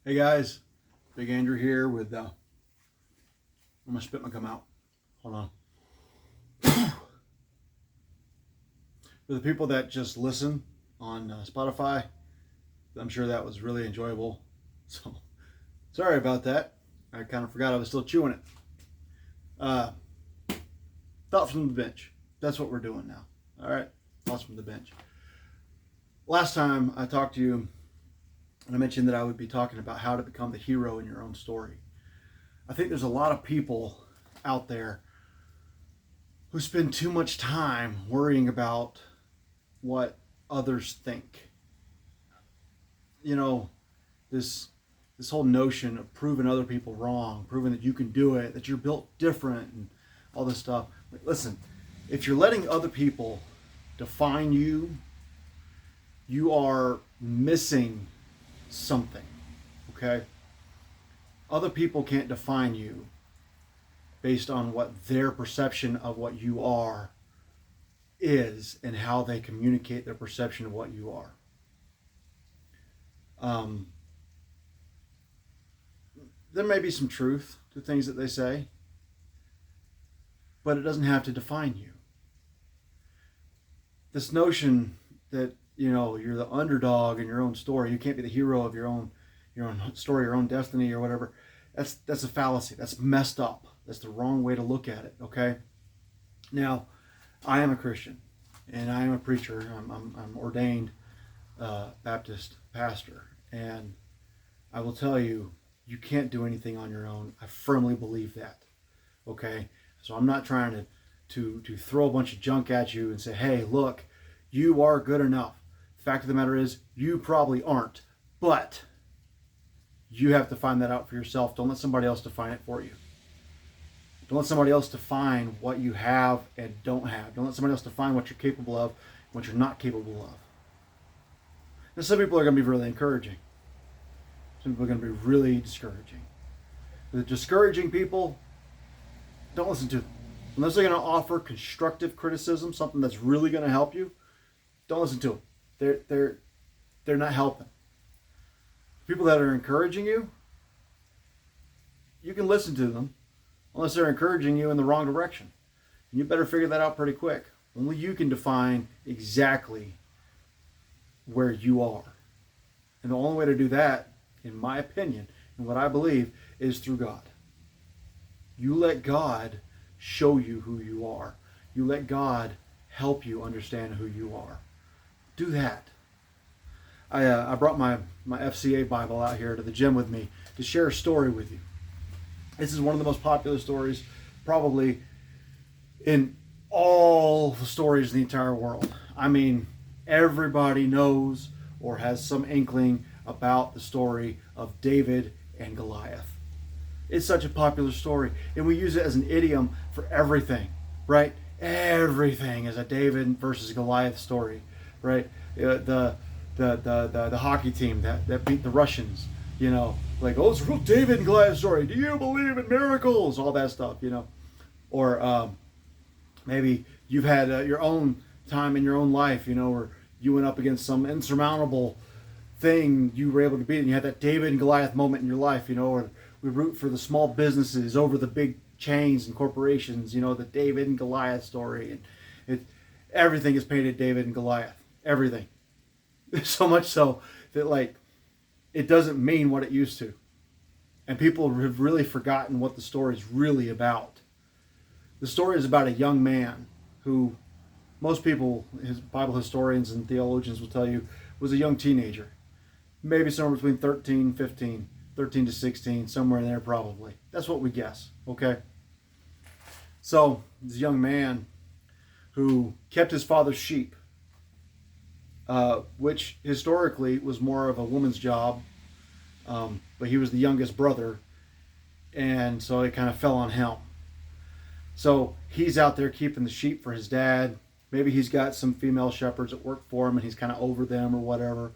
Hey guys, Big Andrew here with, I'm gonna spit my gum out. Hold on. For the people that just listen on Spotify, I'm sure that was really enjoyable. So, sorry about that. I kind of forgot I was still chewing it. Uh, Thoughts from the bench. That's what we're doing now. All right, thoughts from the bench. Last time I talked to you, and I mentioned that I would be talking about how to become the hero in your own story. I think there's a lot of people out there who spend too much time worrying about what others think. You know, this whole notion of proving other people wrong, proving that you can do it, that you're built different, and all this stuff. Listen, if you're letting other people define you, you are missing something. Okay? Other people can't define you based on what their perception of what you are is and how they communicate their perception of what you are. There may be some truth to things that they say, but it doesn't have to define you. This notion that you're the underdog in your own story, you can't be the hero of your own story, your own destiny, or whatever. That's a fallacy. That's messed up. That's the wrong way to look at it. Okay. Now, I am a Christian, and I am a preacher. I'm ordained Baptist pastor, and I will tell you, you can't do anything on your own. I firmly believe that. Okay, so I'm not trying to throw a bunch of junk at you and say, hey, look, you are good enough. The fact of the matter is, you probably aren't, but you have to find that out for yourself. Don't let somebody else define it for you. Don't let somebody else define what you have and don't have. Don't let somebody else define what you're capable of and what you're not capable of. Now, some people are going to be really encouraging. Some people are going to be really discouraging. The discouraging people, don't listen to them. Unless they're going to offer constructive criticism, something that's really going to help you, don't listen to them. They're not helping. People that are encouraging you, you can listen to them, unless they're encouraging you in the wrong direction. And you better figure that out pretty quick. Only you can define exactly where you are. And the only way to do that, in my opinion, and what I believe, is through God. You let God show you who you are. You let God help you understand who you are. Do that. I brought my FCA Bible out here to the gym with me to share a story with you. This is one of the most popular stories probably in all the stories in the entire world. I mean, everybody knows or has some inkling about the story of David and Goliath. It's such a popular story, and we use it as an idiom for everything, right? Everything is a David versus Goliath story, right? The hockey team that beat the Russians, like, oh, it's a real David and Goliath story. Do you believe in miracles? All that stuff, Or maybe you've had your own time in your own life, where you went up against some insurmountable thing you were able to beat, and you had that David and Goliath moment in your life, or we root for the small businesses over the big chains and corporations, the David and Goliath story. And everything is painted David and Goliath. Everything. So much so that, like, it doesn't mean what it used to. And people have really forgotten what the story is really about. The story is about a young man who, most people, his Bible historians and theologians will tell you, was a young teenager. Maybe somewhere between 13 to 16, somewhere in there probably. That's what we guess, okay? So, this young man who kept his father's sheep, which historically was more of a woman's job, but he was the youngest brother, and so it kind of fell on him. So he's out there keeping the sheep for his dad. Maybe he's got some female shepherds that work for him, and he's kind of over them or whatever,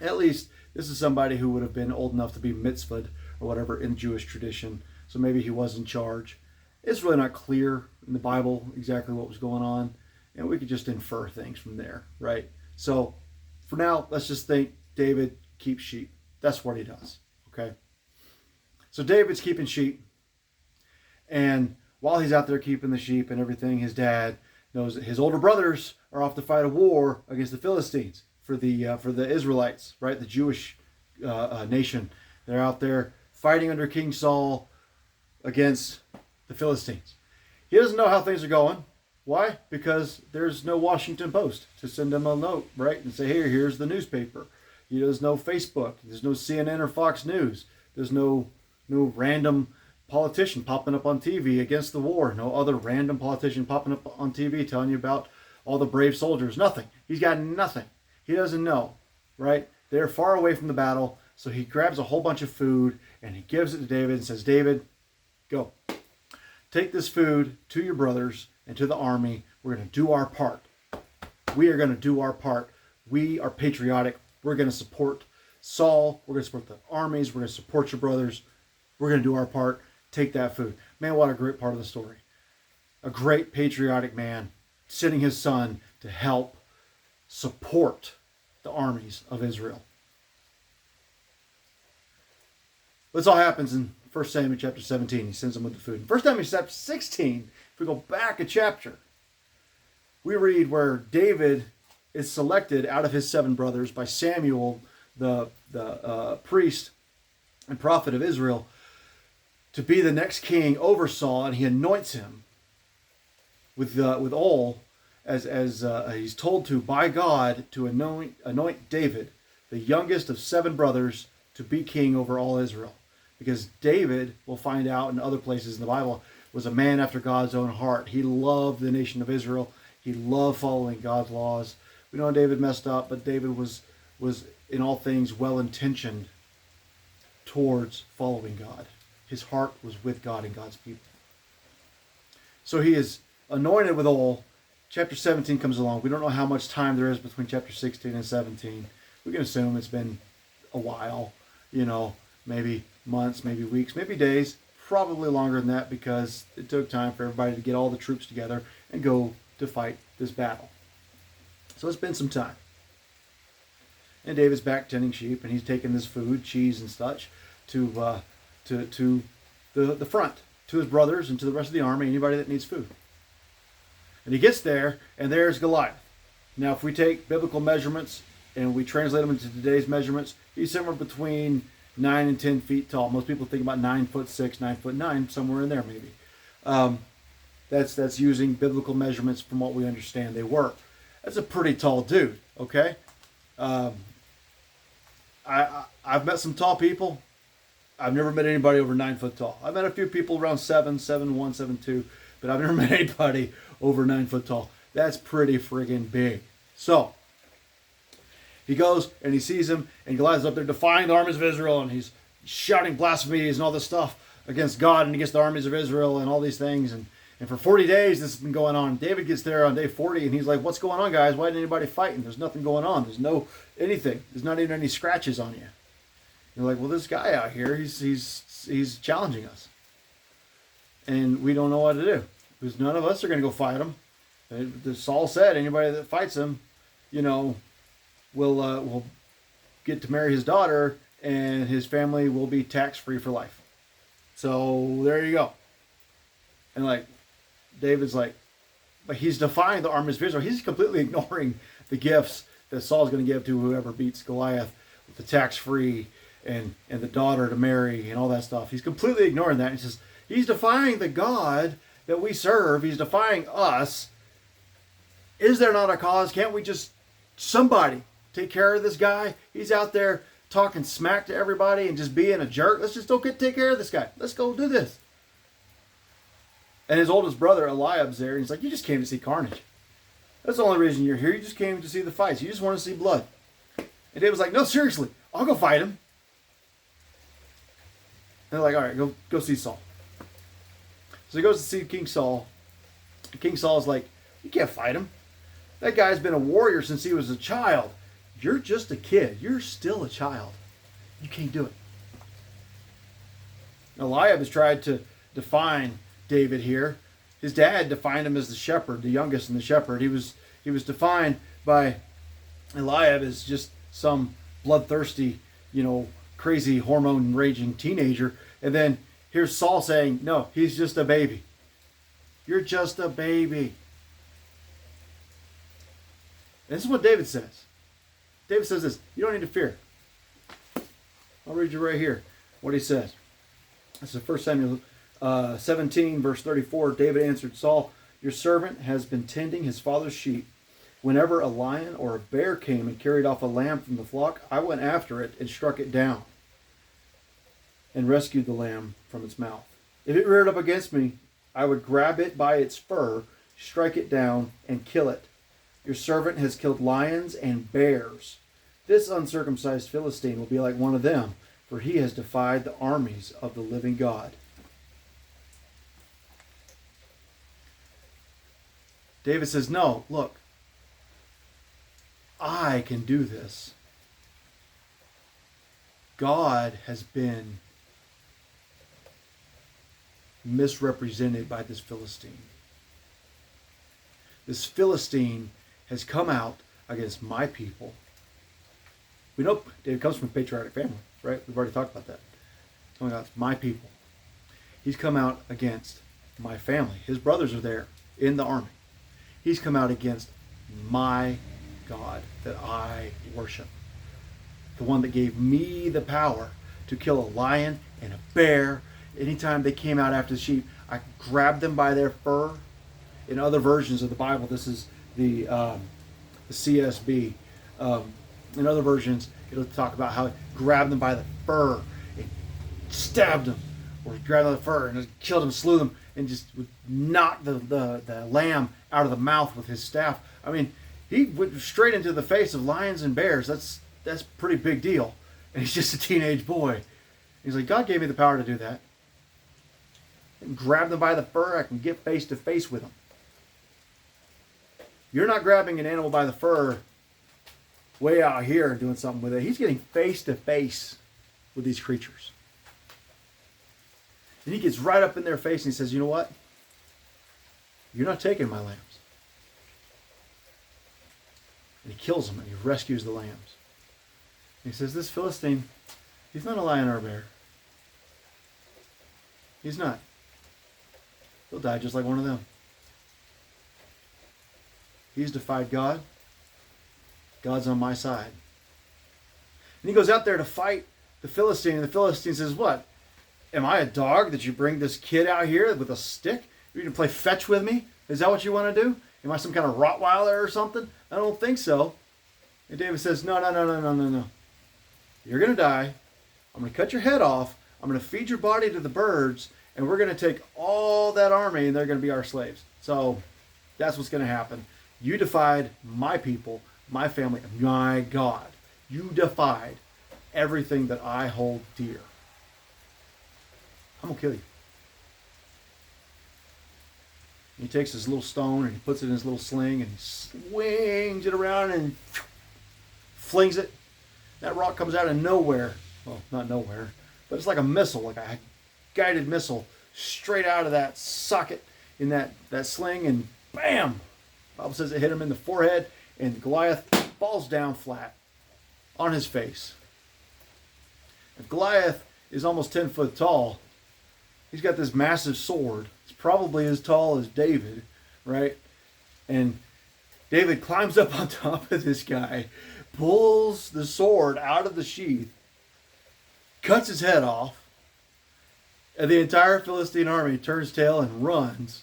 At least this is somebody who would have been old enough to be mitzvahed or whatever in Jewish tradition. So maybe he was in charge. It's really not clear in the Bible exactly what was going on, and we could just infer things from there, right? So for now, let's just think David keeps sheep. That's what he does. Okay. So David's keeping sheep. And while he's out there keeping the sheep and everything, his dad knows that his older brothers are off to fight a war against the Philistines for the Israelites, right? The Jewish nation. They're out there fighting under King Saul against the Philistines. He doesn't know how things are going. Why? Because there's no Washington Post to send him a note, right? And say, hey, here's the newspaper. There's no Facebook. There's no CNN or Fox News. There's no random politician popping up on TV against the war. No other random politician popping up on TV telling you about all the brave soldiers. Nothing. He's got nothing. He doesn't know, right? They're far away from the battle. So he grabs a whole bunch of food and he gives it to David and says, David, go. Take this food to your brothers and to the army. We're going to do our part. We are going to do our part. We are patriotic. We're going to support Saul. We're going to support the armies. We're going to support your brothers. We're going to do our part. Take that food. Man, what a great part of the story. A great patriotic man sending his son to help support the armies of Israel. This all happens in 1 Samuel chapter 17. He sends them with the food. In 1 Samuel chapter 16, if we go back a chapter, we read where David is selected out of his 7 brothers by Samuel, the priest and prophet of Israel, to be the next king over Saul, and he anoints him with oil, as he's told to by God to anoint David, the youngest of 7 brothers, to be king over all Israel. Because David, we'll find out in other places in the Bible, was a man after God's own heart. He loved the nation of Israel. He loved following God's laws. We know David messed up, but David was in all things well-intentioned towards following God. His heart was with God and God's people. So he is anointed with oil. Chapter 17 comes along. We don't know how much time there is between chapter 16 and 17. We can assume it's been a while, maybe months, maybe weeks, maybe days, probably longer than that, because it took time for everybody to get all the troops together and go to fight this battle. So it's been some time. And David's back tending sheep, and he's taking this food, cheese and such, to the front, to his brothers and to the rest of the army, anybody that needs food. And he gets there, and there's Goliath. Now, if we take biblical measurements and we translate them into today's measurements, he's somewhere between 9 and 10 feet tall. Most people think about 9'6", 9'9", somewhere in there maybe. That's using biblical measurements from what we understand they were. That's a pretty tall dude, okay? I've met some tall people. I've never met anybody over 9 foot tall. I've met a few people around 7'1", 7'2", but I've never met anybody over 9 foot tall. That's pretty friggin' big. So he goes and he sees him, and Goliath's up there defying the armies of Israel, and he's shouting blasphemies and all this stuff against God and against the armies of Israel and all these things. And for 40 days this has been going on. David gets there on day 40, and he's like, what's going on, guys? Why isn't anybody fighting? There's nothing going on. There's no anything. There's not even any scratches on you. You're like, well, this guy out here, he's challenging us. And we don't know what to do, because none of us are going to go fight him. Saul said anybody that fights him, will get to marry his daughter, and his family will be tax-free for life. So there you go. And David's but he's defying the armies of Israel. He's completely ignoring the gifts that Saul's going to give to whoever beats Goliath, with the tax-free and the daughter to marry and all that stuff. He's completely ignoring that. He says, he's defying the God that we serve. He's defying us. Is there not a cause? Can't we just, somebody, take care of this guy? He's out there talking smack to everybody and just being a jerk. Let's just take care of this guy. Let's go do this. And his oldest brother, Eliab's there, and he's like, you just came to see carnage. That's the only reason you're here. You just came to see the fights. You just want to see blood. And David was like, no, seriously, I'll go fight him. And they're like, all right, go see Saul. So he goes to see King Saul. And King Saul's like, you can't fight him. That guy's been a warrior since he was a child. You're just a kid. You're still a child. You can't do it. Eliab has tried to define David here. His dad defined him as the shepherd, the youngest and the shepherd. He was defined by Eliab as just some bloodthirsty, crazy hormone raging teenager. And then here's Saul saying, no, he's just a baby. You're just a baby. And this is what David says. David says this, you don't need to fear. I'll read you right here what he says. This is 1 Samuel 17, verse 34. David answered Saul, your servant has been tending his father's sheep. Whenever a lion or a bear came and carried off a lamb from the flock, I went after it and struck it down and rescued the lamb from its mouth. If it reared up against me, I would grab it by its fur, strike it down, and kill it. Your servant has killed lions and bears. This uncircumcised Philistine will be like one of them, for he has defied the armies of the living God. David says, no, look, I can do this. God has been misrepresented by this Philistine. This Philistine has come out against my people. We know David comes from a patriotic family, right? We've already talked about that. Oh my God, it's my people. He's come out against my family. His brothers are there in the army. He's come out against my God that I worship. The one that gave me the power to kill a lion and a bear. Anytime they came out after the sheep, I grabbed them by their fur. In other versions of the Bible, this is the CSB. In other versions, it'll talk about how he grabbed them by the fur and stabbed them, or grabbed them by the fur and just killed them, slew them, and just would knock the lamb out of the mouth with his staff. I mean, he went straight into the face of lions and bears. That's a pretty big deal. And he's just a teenage boy. He's like, God gave me the power to do that. And grab them by the fur, I can get face to face with them. You're not grabbing an animal by the fur way out here and doing something with it. He's getting face to face with these creatures. And he gets right up in their face and he says, you know what? You're not taking my lambs. And he kills them and he rescues the lambs. And he says, this Philistine, he's not a lion or a bear. He's not. He'll die just like one of them. He's defied God. God's on my side. And he goes out there to fight the Philistine. And the Philistine says, what? Am I a dog that you bring this kid out here with a stick? You're going to play fetch with me? Is that what you want to do? Am I some kind of Rottweiler or something? I don't think so. And David says, no. You're going to die. I'm going to cut your head off. I'm going to feed your body to the birds. And we're going to take all that army and they're going to be our slaves. So that's what's going to happen. You defied my people, my family, my God. You defied everything that I hold dear. I'm going to kill you. He takes his little stone and he puts it in his little sling and he swings it around and flings it. That rock comes out of nowhere. Well, not nowhere, but it's like a missile, like a guided missile straight out of that socket in that sling, and bam! The Bible says it hit him in the forehead, and Goliath falls down flat on his face. If Goliath is almost 10 foot tall, he's got this massive sword. It's probably as tall as David, right? And David climbs up on top of this guy, pulls the sword out of the sheath, cuts his head off, and the entire Philistine army turns tail and runs,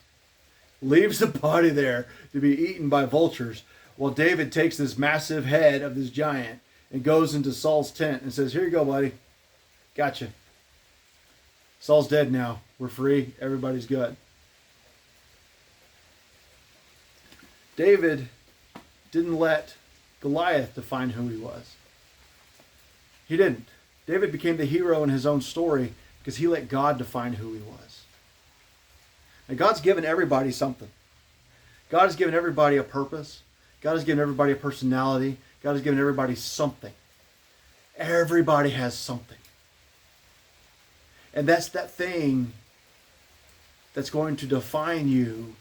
leaves the body there to be eaten by vultures, while David takes this massive head of this giant and goes into Saul's tent and says, here you go, buddy. Gotcha. Saul's dead now. We're free. Everybody's good. David didn't let Goliath define who he was. He didn't. David became the hero in his own story because he let God define who he was. And God's given everybody something. God has given everybody a purpose. God has given everybody a personality. God has given everybody something. Everybody has something. And that's that thing that's going to define you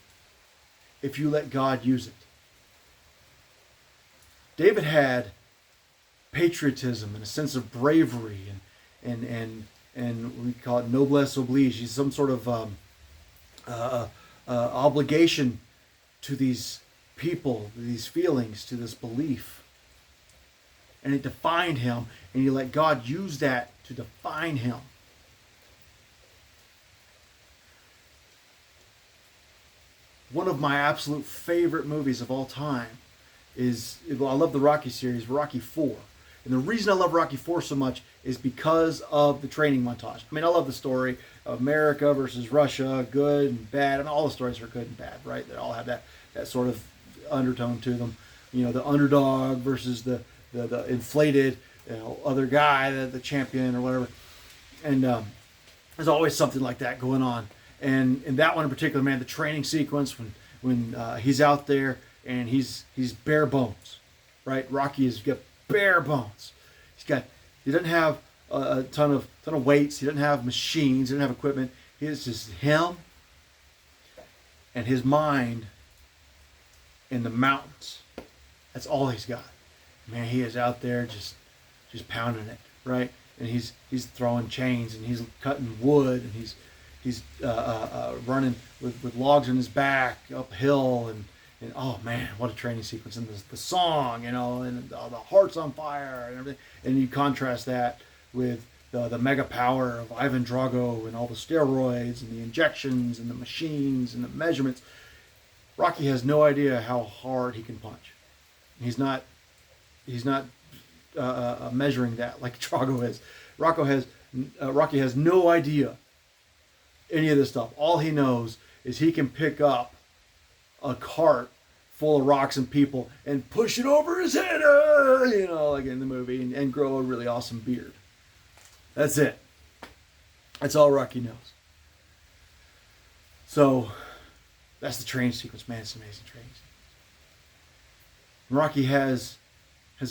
if you let God use it. David had patriotism and a sense of bravery, and we call it noblesse oblige. He's some sort of obligation to these people, to these feelings, to this belief. And it defined him, and he let God use that to define him. One of my absolute favorite movies of all time is, well, I love the Rocky series, Rocky 4. And the reason I love Rocky 4 so much is because of the training montage. I mean, I love the story of America versus Russia, good and bad. I mean, all the stories are good and bad, right? They all have that sort of undertone to them. You know, the underdog versus the inflated, other guy, the champion or whatever. And there's always something like that going on. And in that one in particular, man, the training sequence when he's out there and he's bare bones, right? Rocky has got bare bones. He doesn't have a ton of weights. He doesn't have machines. He doesn't have equipment. It's just him and his mind in the mountains. That's all he's got. Man, he is out there just pounding it, right? And he's throwing chains and he's cutting wood and he's running with logs on his back uphill and oh man, what a training sequence. And the song, and the heart's on fire and everything. And you contrast that with the mega power of Ivan Drago and all the steroids and the injections and the machines and the measurements. Rocky has no idea how hard he can punch. He's not measuring that like Drago is. Rocky has no idea any of this stuff. All he knows is he can pick up a cart full of rocks and people and push it over his head, like in the movie, and grow a really awesome beard. That's it. That's all Rocky knows. So that's the training sequence, man. It's an amazing training sequence. And Rocky has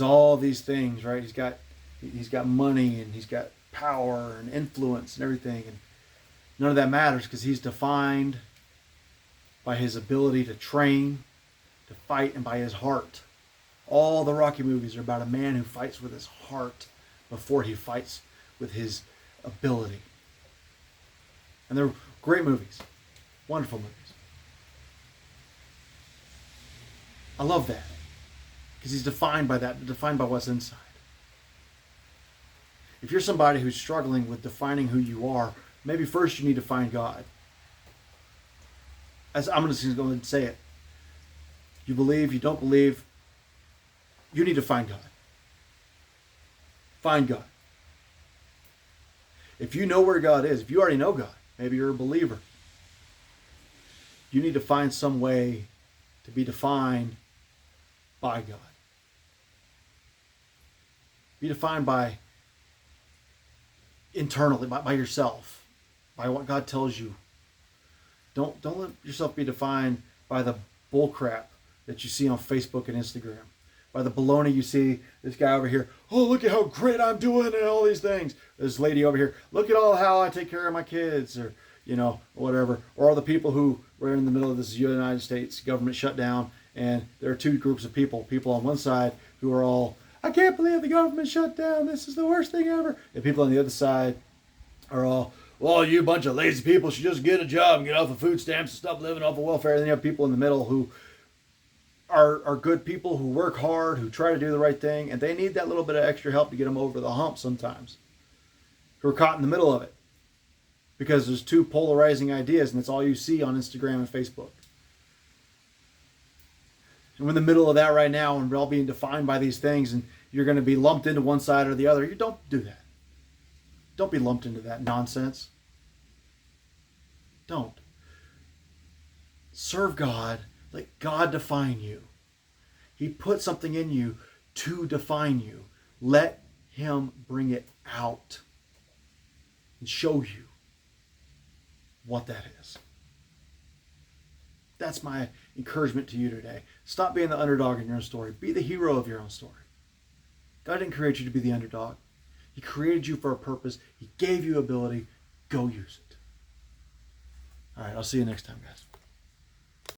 all these things, right? He's got money and he's got power and influence and everything, and none of that matters because he's defined by his ability to train, to fight, and by his heart. All the Rocky movies are about a man who fights with his heart before he fights with his ability. And they're great movies. Wonderful movies. I love that. Because he's defined by that, defined by what's inside. If you're somebody who's struggling with defining who you are, maybe first you need to find God. As I'm just going to say it. You believe, you don't believe, you need to find God. Find God. If you know where God is, if you already know God, maybe you're a believer, you need to find some way to be defined by God. Be defined by internally, by yourself, by what God tells you. Don't let yourself be defined by the bullcrap that you see on Facebook and Instagram, by the baloney you see. This guy over here, oh, look at how great I'm doing and all these things. This lady over here, look at all how I take care of my kids, or whatever. Or all the people who were in the middle of this United States government shutdown, and there are two groups of people on one side who are all, I can't believe the government shut down, this is the worst thing ever. And people on the other side are all, well, you bunch of lazy people should just get a job and get off of food stamps and stop living off of welfare. And then you have people in the middle who are good people, who work hard, who try to do the right thing, and they need that little bit of extra help to get them over the hump sometimes. Who are caught in the middle of it because there's two polarizing ideas, and that's all you see on Instagram and Facebook. And we're in the middle of that right now, and we're all being defined by these things, and you're going to be lumped into one side or the other. You don't do that. Don't be lumped into that nonsense. Don't. Serve God. Let God define you. He put something in you to define you. Let Him bring it out and show you what that is. That's my encouragement to you today. Stop being the underdog in your own story. Be the hero of your own story. God didn't create you to be the underdog. He created you for a purpose. He gave you ability. Go use it. All right, I'll see you next time, guys.